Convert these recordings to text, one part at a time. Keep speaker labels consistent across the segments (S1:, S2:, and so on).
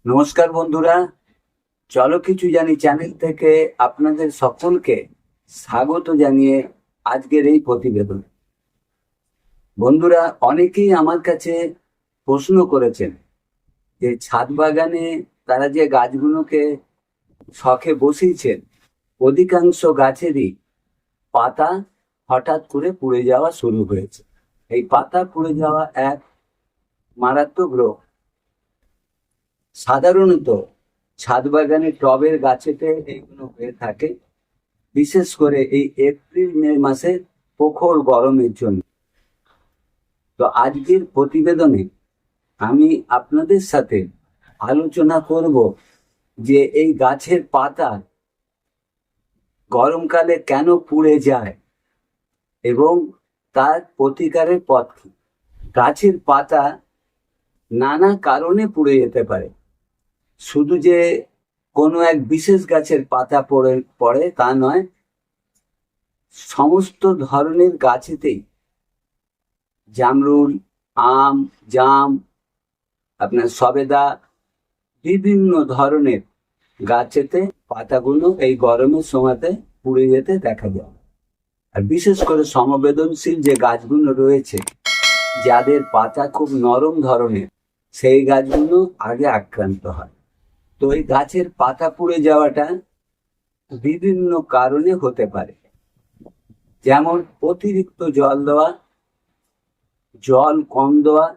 S1: নমস্কার বন্ধুরা, চলো কিছু জানি চ্যানেল থেকে আপনাদের সকলকে স্বাগত জানিয়ে আজকের এই প্রতিবেদন। বন্ধুরা, অনেকেই আমার কাছে প্রশ্ন করেছেন যে ছাদ বাগানে তারা যে গাছগুলোকে শখে বসিয়েছেন, অধিকাংশ গাছেরই পাতা হঠাৎ করে পুড়ে যাওয়া শুরু হয়েছে। এই পাতা পুড়ে যাওয়া এক মারাত্মক রোগ। সাধারণত ছাদ বাগানে টবের গাছেতে এইগুলো হয়ে থাকে, বিশেষ করে এই এপ্রিল মে মাসে প্রখর গরমের জন্য। তো আজকের প্রতিবেদনে আমি আপনাদের সাথে আলোচনা করব যে এই গাছের পাতা গরমকালে কেন পুড়ে যায় এবং তার প্রতিকারের পথ কি। গাছের পাতা নানা কারণে পুড়ে যেতে পারে। শুধু যে কোনো এক বিশেষ গাছের পাতা পড়ে তা নয়, সমস্ত ধরনের গাছেতেই, জামরুল, আম, জাম, আপনার সবেদা, বিভিন্ন ধরনের গাছেতে পাতাগুলো এই গরমের সময়তে পুড়ে যেতে দেখা যায়। আর বিশেষ করে সংবেদনশীল যে গাছগুলো রয়েছে, যাদের পাতা খুব নরম ধরনের, সেই গাছগুলো আগে আক্রান্ত হয়। তো এই গাছের পাতা পুড়ে যাওয়াটা বিভিন্ন কারণে হতে পারে, যেমন অতিরিক্ত জল দেওয়া, জল কম দেওয়া,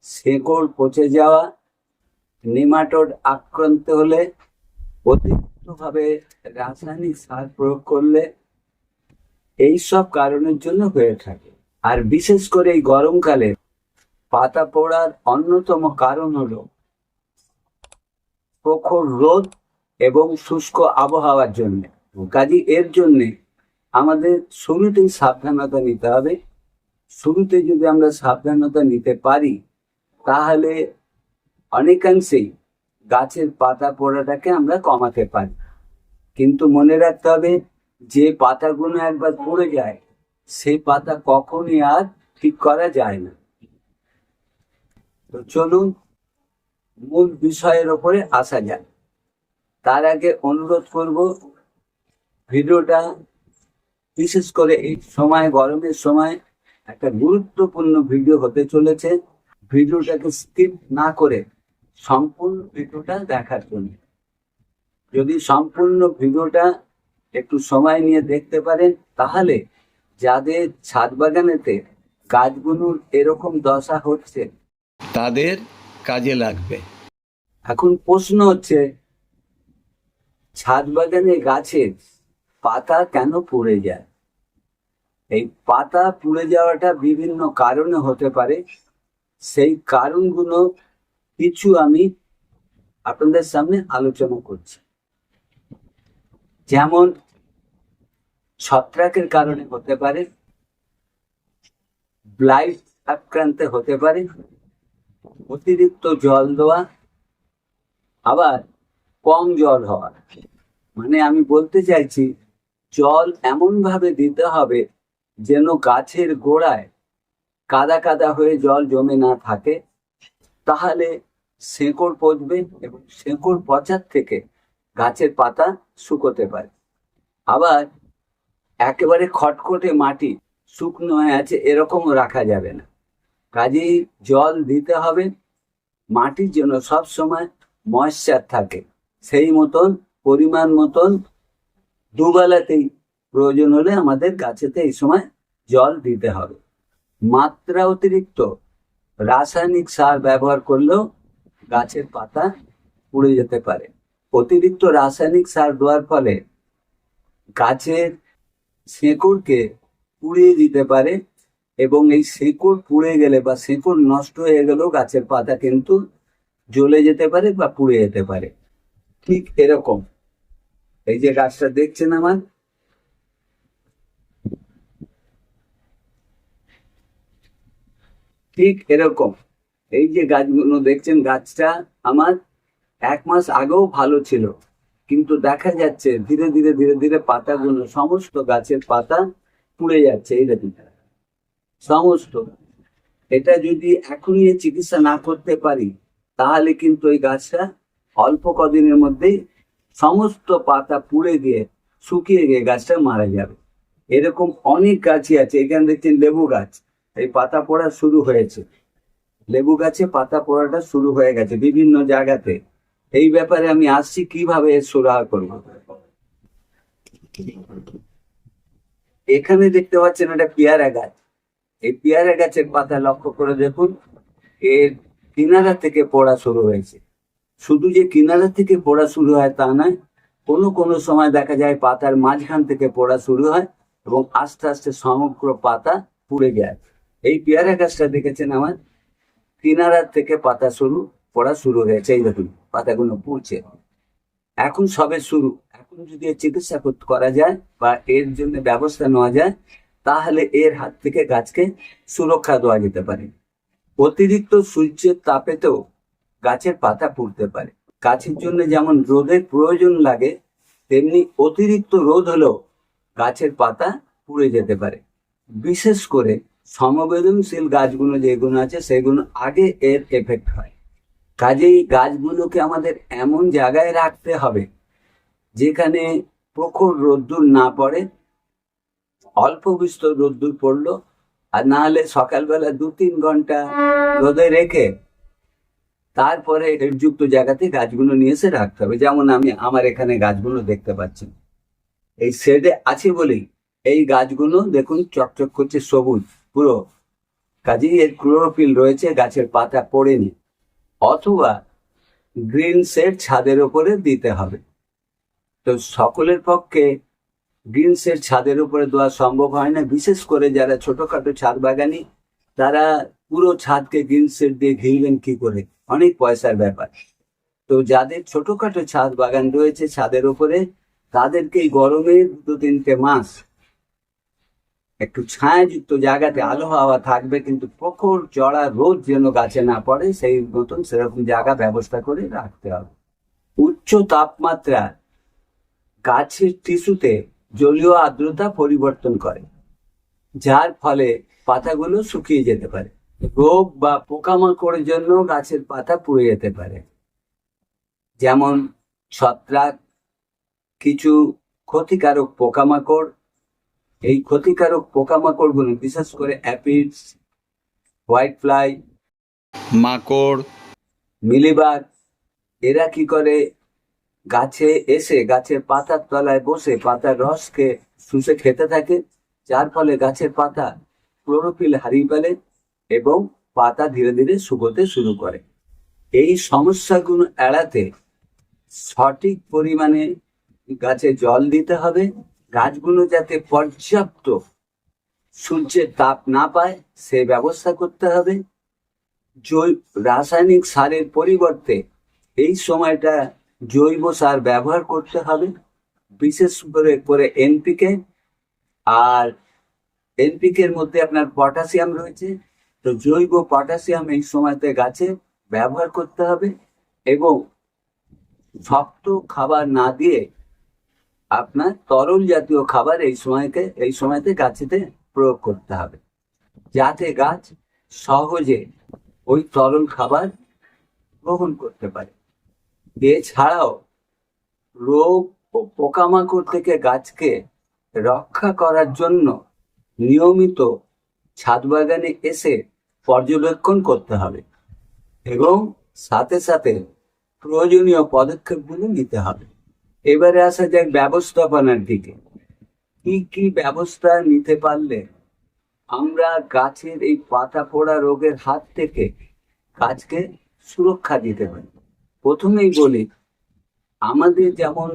S1: শেকড় পচে যাওয়া, নেমাটোড আক্রান্ত হলে, অতিরিক্তভাবে রাসায়নিক সার প্রয়োগ করলে, এইসব কারণের জন্য হয়ে থাকে। আর বিশেষ করে এই গরমকালে পাতা পোড়ার অন্যতম কারণ হলো প্রখর রোদ এবং শুষ্ক আবহাওয়ার জন্য। কাজে এর জন্যে আমাদের শুরুতেই সাবধানতা নিতে হবে। শুরুতে যদি আমরা সাবধানতা নিতে পারি, তাহলে অনেকাংশেই গাছের পাতা পোড়াটাকে আমরা কমাতে পারি। কিন্তু মনে রাখতে হবে, যে পাতাগুলো একবার পড়ে যায়, সেই পাতা কখনই আর ঠিক করা যায় না। তো চলুন মূল বিষয়ের ওপরে আসা যায়। তার আগে অনুরোধ করব, ভিডিওটা বিশেষ করে এই সময়, গরমের সময় একটা গুরুত্বপূর্ণ ভিডিও হতে চলেছে। ভিডিওটাকে স্কিপ না করে সম্পূর্ণ ভিডিওটা দেখার জন্য। যদি সম্পূর্ণ ভিডিওটা একটু সময় নিয়ে দেখতে পারেন, তাহলে যাদের ছাদ বাগানেতে গাছগুলোর এরকম দশা হচ্ছে, তাদের কাজে লাগবে। এখন প্রশ্ন হচ্ছে, ছাদ বাগানে গাছের পাতা কেন পুড়ে যায়? এই পাতা পুড়ে যাওয়াটা বিভিন্ন কারণে হতে পারে। সেই কারণগুলো কিছু আমি আপনাদের সামনে আলোচনা করছি। যেমন ছত্রাকের কারণে হতে পারে, ব্লাইট আক্রান্তে হতে পারে, অতিরিক্ত জল দেওয়া, আবার কম জল হওয়া। মানে আমি বলতে চাইছি, জল এমন ভাবে দিতে হবে যেন গাছের গোড়ায় কাদা কাদা হয়ে জল জমে না থাকে, তাহলে শেকড় পচবে এবং শেকড় পচার থেকে গাছের পাতা শুকোতে পারে। আবার একেবারে খটখটে মাটি, শুকনো হয়ে আছে, এরকমও রাখা যাবে না। কাজেই জল দিতে হবে, মাটির জন্য সব সময় ময়েশ্চার থাকে, সেই মতন পরিমাণ মতন দুবেলাতেই প্রয়োজন হলে আমাদের গাছেতে এই সময় জল দিতে হবে। মাত্রা অতিরিক্ত রাসায়নিক সার ব্যবহার করলেও গাছের পাতা পুড়ে যেতে পারে। অতিরিক্ত রাসায়নিক সার দেওয়ার ফলে গাছের শেকড়কে পুড়িয়ে দিতে পারে, এবং এই শেকড় পুড়ে গেলে বা শেকড় নষ্ট হয়ে গেলেও গাছের পাতা কিন্তু জ্বলে যেতে পারে বা পুড়ে যেতে পারে। ঠিক এরকম এই যে গাছটা দেখছেন আমার, ঠিক এরকম এই যে গাছগুলো দেখছেন, গাছটা আমার 1 মাস আগেও ভালো ছিল, কিন্তু দেখা যাচ্ছে ধীরে ধীরে ধীরে ধীরে পাতাগুলো, সমস্ত গাছের পাতা পুড়ে যাচ্ছে। এই দেখুন সমস্ত। এটা যদি এখনই চিকিৎসা না করতে পারি, তাহলে কিন্তু এই গাছটা অল্প কদিনের মধ্যেই সমস্ত পাতা পুড়ে গিয়ে শুকিয়ে গিয়ে গাছটা মারা যাবে। এরকম অনেক গাছই আছে। এখানে দেখছেন লেবু গাছ, এই পাতা পড়া শুরু হয়েছে। লেবু গাছে পাতা পড়াটা শুরু হয়ে গেছে বিভিন্ন জায়গাতে। এই ব্যাপারে আমি আসছি কিভাবে এর সুরাহা করব। এখানে দেখতে পাচ্ছেন একটা পেয়ারা গাছ। এই পেয়ারা গাছের পাতা লক্ষ্য করে দেখুন, এর কিনারা থেকে পড়া শুরু হয়েছে। শুধু যে কিনারা থেকে পড়া শুরু হয় তা নয়, কোনো কোনো সময় দেখা যায় পাতার মাঝখান থেকে পড়া শুরু হয় এবং আস্তে আস্তে সমগ্র পাতা পুড়ে যায়। এই পেয়ারা গাছটা দেখেছেন আমার কিনারা থেকে পাতা পড়া শুরু হয়েছে। এই দেখুন পাতাগুলো পুড়ছে, এখন সবে শুরু। এখন যদি এর চিকিৎসা করা যায় বা এর জন্য ব্যবস্থা নেওয়া যায়, তাহলে এর হাত থেকে গাছকে সুরক্ষা দেওয়া যেতে পারে। অতিরিক্ত সূর্যের তাপেতেও গাছের পাতা পুড়তে পারে। গাছের জন্য যেমন রোদের প্রয়োজন লাগে, তেমনি অতিরিক্ত রোদ হলেও গাছের পাতা পুড়ে যেতে পারে। বিশেষ করে সমবেদনশীল গাছগুলো যেগুলো আছে সেগুলো আগে এর এফেক্ট হয়। কাজেই গাছগুলোকে আমাদের এমন জায়গায় রাখতে হবে যেখানে প্রখর রোদ্দুর না পড়ে, অল্প বিস্তর রোদ্দুর পড়লো, আর না হলে সকালবেলা 2-3 ঘন্টা রোদে রেখে তারপরে যুক্ত জায়গাতে গাছগুলো নিয়ে এসে রাখতে হবে। যেমন আমি আমার এখানে গাছগুলো দেখতে পাচ্ছি, এই শেডে আছে বলেই এই গাছগুলো দেখুন চকচক করছে সবুজ পুরো। কাজেই এর ক্লোরোফিল রয়েছে, গাছের পাতা পড়েনি। অথবা গ্রিন শেড ছাদের উপরে দিতে হবে। তো সকলের পক্ষে গ্রিন শেড ছাদের উপরে দেওয়া সম্ভব হয় না, বিশেষ করে যারা ছোটখাটো ছাদ বাগানি, তারা পুরো ছাদকে গ্রিন শেড দিয়ে ঘিরবেন কি করে, অনেক পয়সার ব্যাপার। তো যাদের ছোটখাটো ছাদ বাগান রয়েছে ছাদের উপরে, তাদেরকে এই গরমে 2-3টে মাস একটু ছায়াযুক্ত জায়গাতে আলো হাওয়া থাকবে, কিন্তু প্রখর চড়া রোদ যেন গাছে না পড়ে সেই মতন সেরকম জায়গা ব্যবস্থা করে রাখতে হবে। উচ্চ তাপমাত্রা গাছের টিস্যুতে জলীয় আর্দ্রতা পরিবর্তন করে, যার ফলে পাতাগুলো শুকিয়ে যেতে পারে। রোগ বা পোকামাকড়ের জন্য গাছের পাতা পুড়ে যেতে পারে, যেমন ছত্রাক, কিছু ক্ষতিকারক পোকামাকড়। এই ক্ষতিকারক পোকামাকড়গুলো বিশেষ করে অ্যাপিডস, হোয়াইট ফ্লাই,
S2: মাকড়,
S1: মিলিবাগ, এরা কি করে গাছে এসে গাছের পাতার তলায় বসে পাতার রসকে শুষে খেতে থাকে, যার ফলে গাছের পাতা ক্লোরোফিল হারিয়ে ফেলে এবং পাতা ধীরে ধীরে শুকোতে শুরু করে। এই সমস্যাগুলো এড়াতে সঠিক পরিমাণে গাছে জল দিতে হবে। গাছগুলো যাতে পর্যাপ্ত সূর্যের তাপ না পায় সে ব্যবস্থা করতে হবে। রাসায়নিক সারের পরিবর্তে এই সময়টা জৈব সার ব্যবহার করতে হবে, বিশেষ করে এনপিকে। আর এনপিকের মধ্যে আপনার পটাশিয়াম রয়েছে, তো জৈব পটাশিয়াম এই সময়তে গাছে ব্যবহার করতে হবে। এবং শক্ত খাবার না দিয়ে আপনার তরল জাতীয় খাবার এই সময়তে গাছেতে প্রয়োগ করতে হবে, যাতে গাছ সহজে ওই তরল খাবার গ্রহণ করতে পারে। এছাড়াও রোগ ও পোকামাকড় থেকে গাছকে রক্ষা করার জন্য নিয়মিত ছাদ বাগানে এসে পর্যবেক্ষণ করতে হবে এবং সাথে সাথে প্রয়োজনীয় পদক্ষেপগুলো নিতে হবে। এবারে আসা যাক ব্যবস্থাপনার দিকে। কি কি ব্যবস্থা নিতে পারলে আমরা গাছের এই পাতা পোড়া রোগের হাত থেকে গাছকে সুরক্ষা দিতে পারি। প্রথমেই বলি, আমাদের যেমন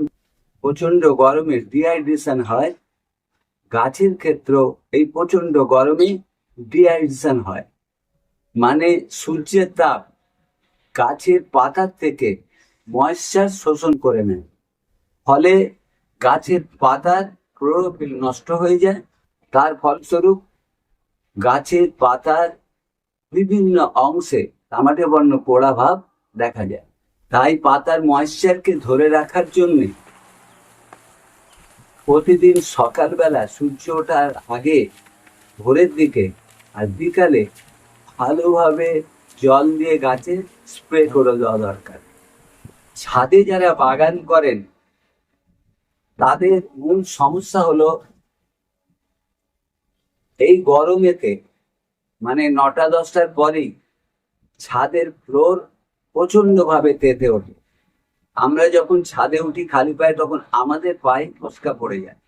S1: প্রচন্ড গরমে ডিহাইড্রেশন হয়, গাছের ক্ষেত্রেও এই প্রচন্ড গরমে ডিহাইড্রেশন হয়। মানে সূর্যের তাপ গাছের পাতার থেকে ময়েশ্চার শোষণ করে নেয়, ফলে গাছের পাতার ক্লোরোফিল নষ্ট হয়ে যায়। তার ফলস্বরূপ গাছের পাতার বিভিন্ন অংশে তামাটে বর্ণ পোড়া ভাব দেখা যায়। তাই পাতার ময়েশ্চারকে ধরে রাখার জন্য প্রতিদিন সকালবেলা সূর্য ওঠার আগে ভোরের দিকে আর বিকালে ভালোভাবে জল দিয়ে গাছে স্প্রে করে দেওয়া দরকার। ছাদে যারা বাগান করেন তাদের মূল সমস্যা হলো এই গরমেতে, মানে 9টা-10টার পরেই ছাদের ফ্লোর প্রচন্ড ভাবে তেতে ওঠে। আমরা যখন ছাদে উঠি খালি পায়ে তখন আমাদের পায়ে ফসকা পড়ে যায়।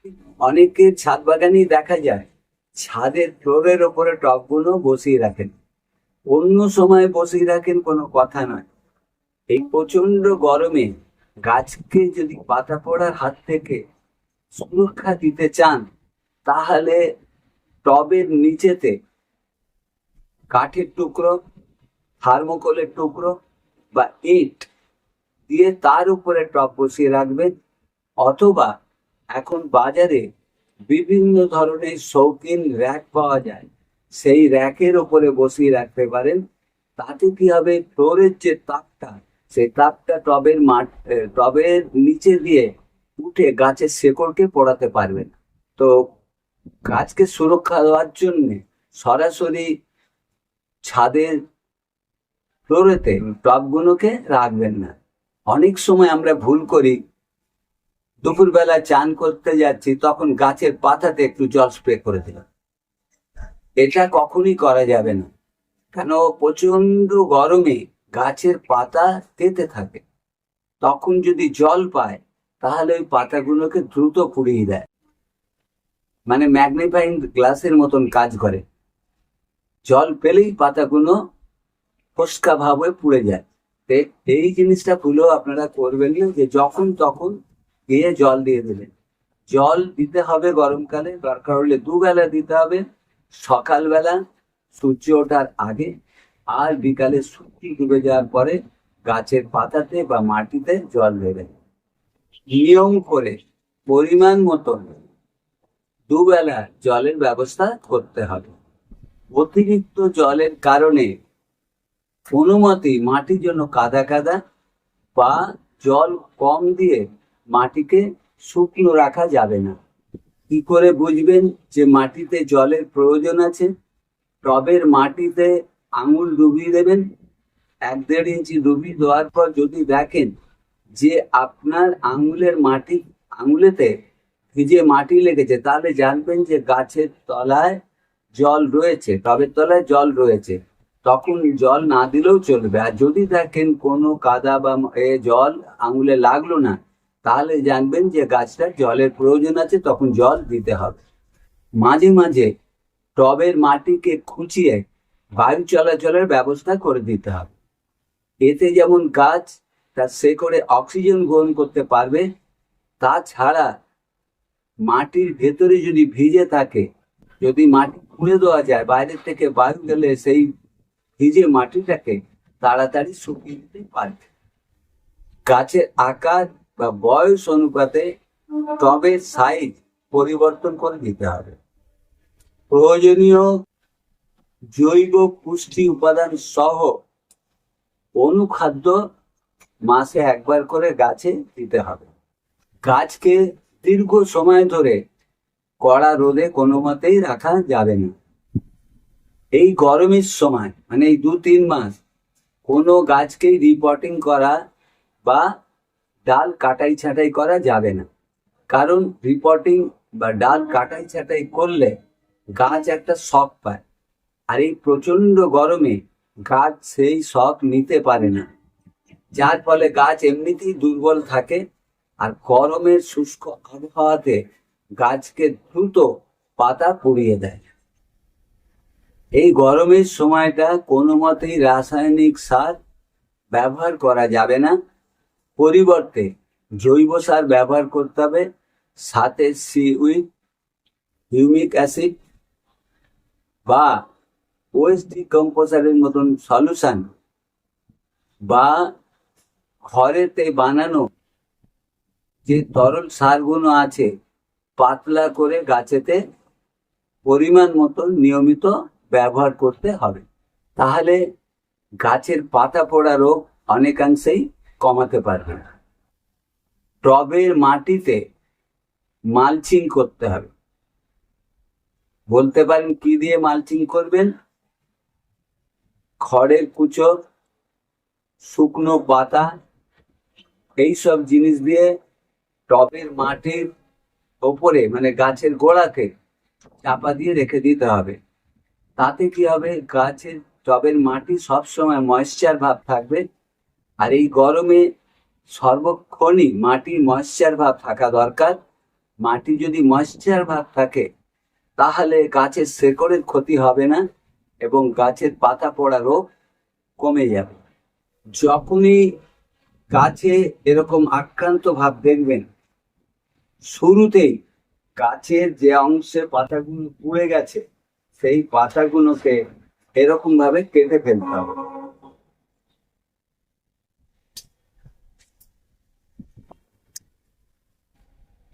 S1: অনেকের ছাদ বাগানেই দেখা যায় ছাদের ফ্লোরের ওপরে টবগুলো বসিয়ে রাখেন, অন্য সময় বসিয়ে রাখেন, কোনো কথা নয়। এই প্রচন্ড গরমে গাছকে যদি পাতা পড়ার হাত থেকে সুরক্ষা দিতে চান তাহলে টবের নিচেতে কাঠের টুকরো, থার্মোকলের টুকরো বা ইট দিয়ে তার উপরে টব বসিয়ে রাখবেন, অথবা এখন বাজারে বিভিন্ন ধরনের শৌখিন র্যাক পাওয়া যায়, সেই র্যাকের উপরে বসিয়ে রাখতে পারেন। তাতে কি হবে, ফ্লোরের যে তাপটা, সেই তাপটা টবের নিচে দিয়ে উঠে গাছের শেকড়কে পোড়াতে পারবেন। তো গাছকে সুরক্ষা দেওয়ার জন্য সরাসরি ছাদের ফ্লোরেতে টবগুলোকে রাখবেন না। অনেক সময় আমরা ভুল করি, দুপুরবেলা চান করতে যাচ্ছি তখন গাছের পাতাতে একটু জল স্প্রে করে দিলাম। এটা কখনই করা যাবে না, কেন প্রচন্ড গরমে গাছের পাতা তেতে থাকে। তখন যদি জল পায় তাহলে ওই পাতাগুলোকে দ্রুত পুড়িয়ে দেয়, মানে ম্যাগনিফাইং গ্লাসের মতন কাজ করে। জল পেলেই পাতাগুলো ফসকা ভাব হয়ে পুড়ে যায়। এই জিনিসটা ভুলেও আপনারা করবেন না যে যখন তখন গিয়ে জল দিয়ে দেবেন। জল দিতে হবে গরমকালে, দরকার হলে দুবেলা দিতে হবে, সকালবেলা সূর্য ওঠার আগে আর বিকালে সূর্য ডুবে যাওয়ার পরে গাছের পাতাতে বা মাটিতে জল দেবেন। নিয়ম করে পরিমাণ মতন দুবেলা জলের ব্যবস্থা করতে হবে। অতিরিক্ত জলের কারণে কোনো মতেই মাটি যেন কাদা কাদা বা জল কম দিয়ে মাটিকে শুকনো রাখা যাবে না। কি করে বুঝবেন যে মাটিতে জলের প্রয়োজন আছে? টবের মাটিতে আঙুল ডুবিয়ে দেবেন, 1-1.5 ইঞ্চি ডুবিয়ে দেওয়ার পর যদি দেখেন যে আপনার আঙুলেতে ভিজে মাটি লেগেছে, তাহলে জানবেন যে গাছের তলায় জল রয়েছে, টবের তলায় জল রয়েছে। তখন জল না দিলেও চলবে। আর যদি দেখেন কোনো কাদা বা জল আঙুলে লাগলো না, তাহলে জানবেন যে গাছটার জলের প্রয়োজন আছে, তখন জল দিতে হবে। মাঝে মাঝে টবের মাটিকে খুঁচিয়ে বায়ু চলাচলের ব্যবস্থা করে দিতে হবে। এতে যেমন গাছ তার শেকড়ে অক্সিজেন গ্রহণ করতে পারবে, তাছাড়া মাটির ভেতরে যদি ভিজে থাকে, যদি মাটি খুঁড়ে দেওয়া যায়, বাইরের থেকে বায়ু গেলে সেই ভিজে মাটিটাকে তাড়াতাড়ি শুকিয়ে দিতে পারবে। গাছের আকার বা বয়স অনুপাতে টবের সাইজ পরিবর্তন করে দিতে হবে। প্রয়োজনীয় জৈব পুষ্টি উপাদান সহ অনুখাদ্য মাসে একবার করে গাছে দিতে হবে। গাছকে দীর্ঘ সময় ধরে কড়া রোদে কোনো মতেই রাখা যাবে না। এই গরমের সময়, মানে এই 2-3 মাস, কোনো গাছকেই রিপোর্টিং করা বা ডাল কাটাই ছাঁটাই করা যাবে না। কারণ রিপোর্টিং বা ডাল কাটাই ছাঁটাই করলে গাছ একটা শক পায়, আর এই প্রচন্ড গরমে গাছ সেই শক নিতে পারে না, যার ফলে গাছ এমনিতেই দুর্বল থাকে। আর গরমের শুষ্ক আবহাওয়াতে গাছকে দ্রুত পাতা পুড়িয়ে দেয়। এই গরমের সময়টা কোনো মতেই রাসায়নিক সার ব্যবহার করা যাবে না, পরিবর্তে জৈব সার ব্যবহার করতে হবে। সাথে সিউইড, হিউমিক অ্যাসিড বা ওয়েস্ট ডিকম্পোজারের মতন সলিউশন বা ঘরেতে বানানো যে তরল সারগুলো আছে, পাতলা করে গাছেতে পরিমাণ মতন নিয়মিত ব্যবহার করতে হবে। তাহলে গাছের পাতা পোড়া রোগ অনেকাংশেই কমাতে পারবে। টবের মাটিতে মালচিং করতে হবে। বলতে পারেন কি দিয়ে মালচিং করবেন? খড়ের কুচো, শুকনো পাতা এইসব জিনিস দিয়ে টবের মাটির ওপরে মানে গাছের গোড়াতে চাপা দিয়ে রেখে দিতে হবে। তাতে কি হবে, গাছের টবের মাটি সবসময় ময়েশ্চার ভাব থাকবে। আর এই গরমে সর্বক্ষণই মাটির ময়েশ্চার ভাব থাকা দরকার। মাটি যদি ময়েশ্চার ভাব থাকে তাহলে গাছের শেকড়ের ক্ষতি হবে না এবং গাছের পাতা পড়া রোগ কমে যাবে। যখনই গাছে এরকম আক্রান্ত ভাব দেখবেন, শুরুতেই গাছের যে অংশে পাতাগুলো পুড়ে গেছে সেই পাতাগুলোকে এরকম ভাবে কেটে ফেলতে হবে।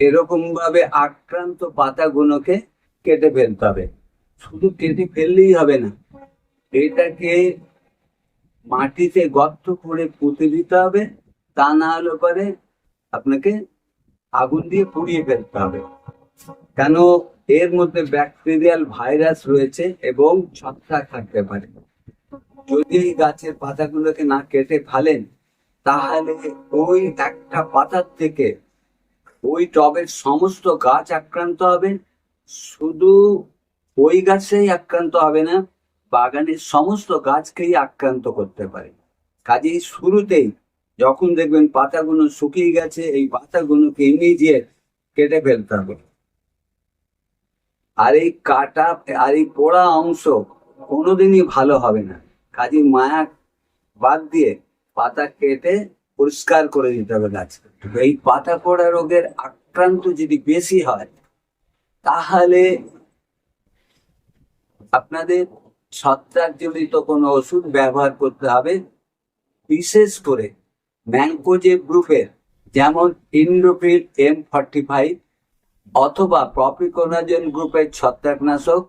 S1: এরকম ভাবে আক্রান্ত পাতাগুলোকে কেটে ফেলতে হবে। শুধু কেটে ফেললেই হবে না, এটাকে মাটিতে গর্ত করে পুঁতে দিতে হবে। তা না হলে পরে আপনাকে আগুন দিয়ে পুড়িয়ে ফেলতে হবে, কেন এর মধ্যে ব্যাকটেরিয়াল ভাইরাস রয়েছে এবং ছত্রাক থাকতে পারে। যদি এই গাছের পাতাগুলোকে না কেটে ফেলেন তাহলে ওই একটা পাতার থেকে ওই টবের সমস্ত গাছ আক্রান্ত হবে। শুধু ওই গাছেই আক্রান্ত হবে না, বাগানের সমস্ত গাছকেই আক্রান্ত করতে পারে। কাজেই শুরুতেই যখন দেখবেন পাতাগুলো শুকিয়ে গেছে, এই পাতাগুলোকে ইমিডিয়েট কেটে ফেলতে হবে। আর এই কাটা আর এই পোড়া অংশ কোনোদিনই ভালো হবে না। কাজেই মায়া বাদ দিয়ে পাতা কেটে পরিষ্কার করে দিতে হবে গাছ। এই পাতা পোড়া রোগের আক্রান্ত যদি বেশি হয় তাহলে আপনাদের ছত্রাক জনিত কোনো ওষুধ ব্যবহার করতে হবে। বিশেষ করে ম্যানকোজেব গ্রুপের যেমন ইন্ডোফিল M45 অথবা প্রপিকোনাজেন গ্রুপের ছত্রাকনাশক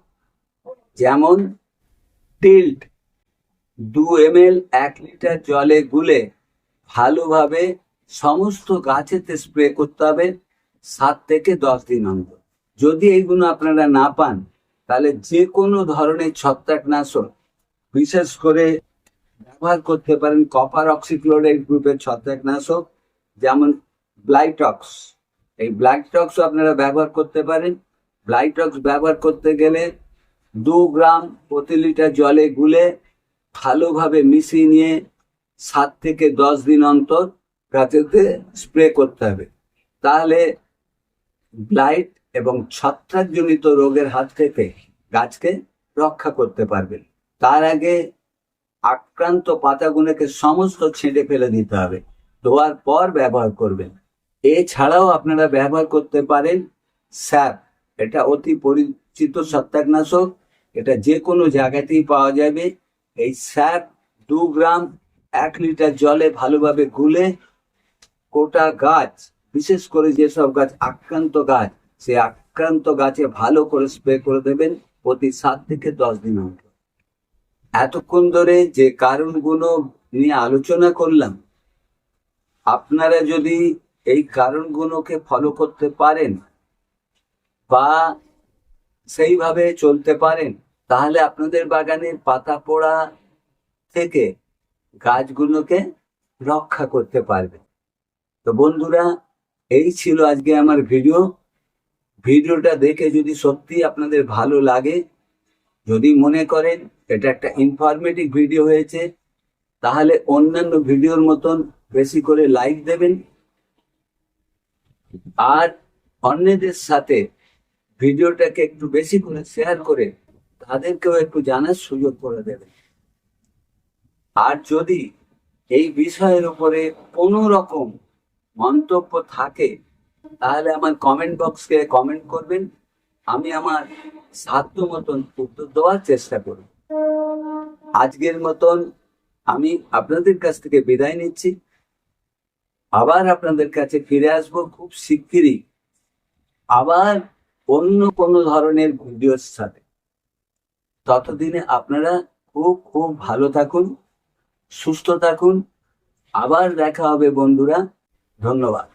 S1: যেমন টিল্ট 2 ml 1 লিটার জলে গুলে ভালোভাবে সমস্ত গাছেতে স্প্রে করতে হবে 7 থেকে 10 দিন অন্তর। যদি এইগুলো আপনারা না পান তাহলে যে কোনো ধরনের ছত্রাকনাশক বিশেষ করে ব্যবহার করতে পারেন কপার অক্সিক্লোরাইড গ্রুপের ছত্রাকনাশক যেমন ব্লাইটক্স। এই ব্লাইটক্সও আপনারা ব্যবহার করতে পারেন। ব্লাইটক্স ব্যবহার করতে গেলে 2 গ্রাম প্রতি লিটার জলে গুলে ভালোভাবে মিশিয়ে নিয়ে 7 থেকে 10 দিন অন্তর গাছেতে স্প্রে করতে হবে। তাহলে ব্লাইট এবং ছত্রাকজনিত রোগের হাত থেকে গাছকে রক্ষা করতে পারবেন। তার আগে আক্রান্ত পাতাগুলোকে সমস্ত ছেঁটে ফেলে দিতে হবে, ধোয়ার পর ব্যবহার করবেন। এছাড়াও আপনারা ব্যবহার করতে পারেন স্যাপ। এটা অতি পরিচিত ছত্রাকনাশক, এটা যে কোনো জায়গাতেই পাওয়া যাবে। এই স্যাপ 2 গ্রাম 1 লিটার জলে ভালোভাবে গুলে গোটা গাছ, বিশেষ করে যেসব গাছ আক্রান্ত গাছ, সেই আক্রান্ত গাছে ভালো করে স্প্রে করে দেবেন প্রতি 7 থেকে 10 দিন অন্তর। এতক্ষণ ধরে যে কারণগুলো নিয়ে আলোচনা করলাম, আপনারা যদি এই কারণগুলোকে ফলো করতে পারেন বা সেইভাবে চলতে পারেন তাহলে আপনাদের বাগানের পাতা পোড়া থেকে গাছগুলোকে রক্ষা করতে পারবেন। তো বন্ধুরা, এই ছিল আজকে আমার ভিডিওটা দেখে যদি সত্যি আপনাদের ভালো লাগে, যদি মনে করেন এটা একটা ইনফরমেটিভ ভিডিও হয়েছে, তাহলে অন্যান্য ভিডিওর মতন বেশি করে লাইক দেবেন আর অন্যদের সাথে ভিডিওটাকে একটু বেশি করে শেয়ার করে তাদেরকেও একটু জানার সুযোগ করে দেবেন। আর যদি এই বিষয়ের উপরে কোনো রকম মন্তব্য থাকে তাহলে আমার কমেন্ট বক্সকে কমেন্ট করবেন, আমি আমার সাধ্য মতন উত্তর দেওয়ার চেষ্টা করব। আজকের মতন আমি আপনাদের কাছ থেকে বিদায় নিচ্ছি। আবার আপনাদের কাছে ফিরে আসব খুব শিগগিরই, আবার অন্য কোনো ধরনের ভিডিওর সাথে। ততদিনে আপনারা খুব খুব ভালো থাকুন, সুস্থ থাকুন। আবার দেখা হবে বন্ধুরা, ধন্যবাদ।